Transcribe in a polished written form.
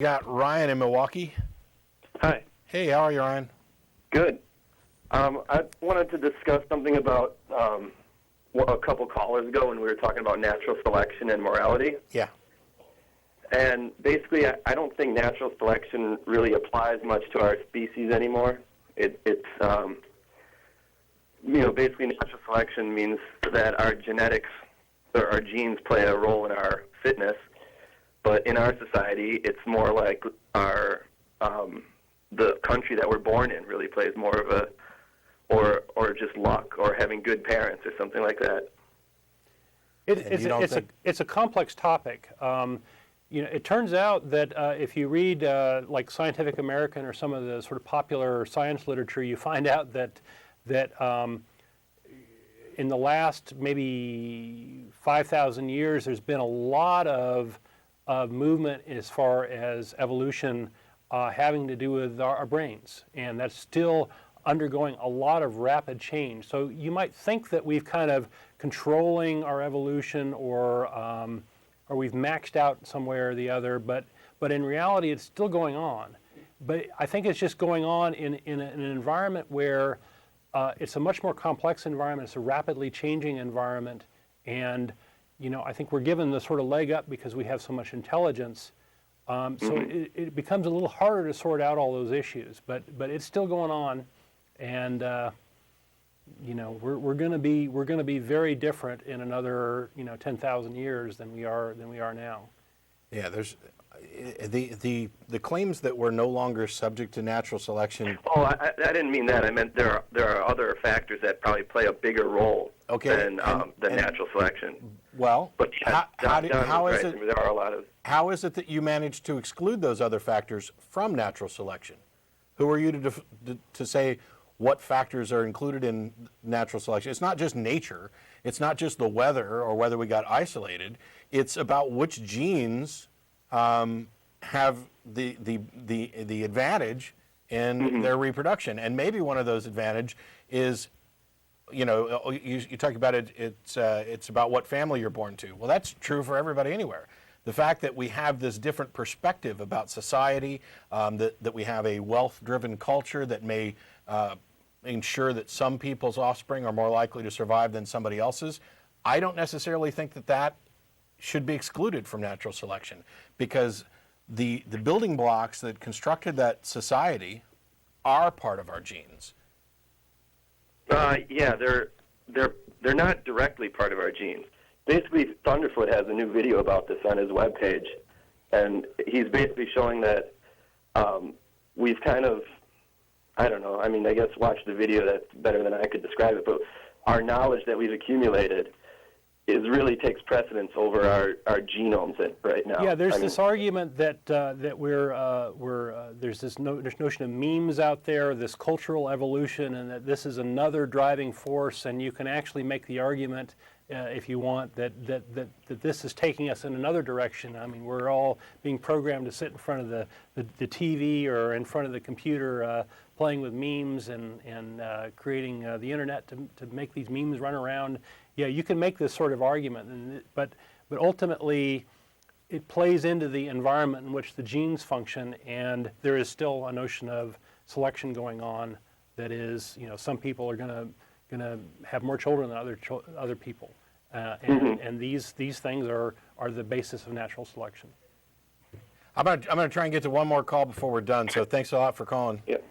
We got Ryan in Milwaukee. Hi. Hey, how are you, Ryan? Good. I wanted to discuss something about a couple callers ago when we were talking about natural selection and morality. Yeah. And basically, I don't think natural selection really applies much to our species anymore. It's basically natural selection means that our genetics or our genes play a role in our fitness. But in our society, it's more like the country that we're born in really plays more of a, or just luck, or having good parents, or something like that. It's a complex topic. It turns out that if you read like Scientific American or some of the sort of popular science literature, you find out that in the last maybe 5,000 years, there's been a lot of movement as far as evolution having to do with our brains, and that's still undergoing a lot of rapid change. So you might think that we've kind of controlling our evolution, or we've maxed out somewhere or the other, but in reality it's still going on. But I think it's just going on in an environment where it's a much more complex environment. It's a rapidly changing environment, and I think we're given the sort of leg up because we have so much intelligence. So it becomes a little harder to sort out all those issues, but it's still going on, and we're going to be very different in another 10,000 years than we are now. Yeah, there's the claims that we're no longer subject to natural selection. Oh, I didn't mean that. I meant there are other factors that probably play a bigger role than natural selection. Well, but how is it? I mean, there are a lot of. How is it that you managed to exclude those other factors from natural selection? Who are you to say what factors are included in natural selection? It's not just nature. It's not just the weather or whether we got isolated. It's about which genes have the advantage in their reproduction, and maybe one of those advantage is, you talk about it. It's about what family you're born to. Well, that's true for everybody anywhere. The fact that we have this different perspective about society, that we have a wealth-driven culture that may ensure that some people's offspring are more likely to survive than somebody else's, I don't necessarily think that should be excluded from natural selection, because the building blocks that constructed that society are part of our genes. Yeah, they're not directly part of our genes. Basically, Thunderfoot has a new video about this on his webpage, and he's basically showing that we've kind of, I don't know, I mean, I guess watch the video, that's better than I could describe it, but our knowledge that we've accumulated really takes precedence over our genomes right now. Yeah, there's this argument that there's this notion of memes out there, this cultural evolution, and that this is another driving force, and you can actually make the argument, if you want, that this is taking us in another direction. I mean, we're all being programmed to sit in front of the TV or in front of the computer playing with memes and creating the internet to make these memes run around. Yeah, you can make this sort of argument, but ultimately it plays into the environment in which the genes function, and there is still a notion of selection going on. That is, some people are going to have more children than other people, and these things are the basis of natural selection. I'm going to try and get to one more call before we're done. So thanks a lot for calling. Yep.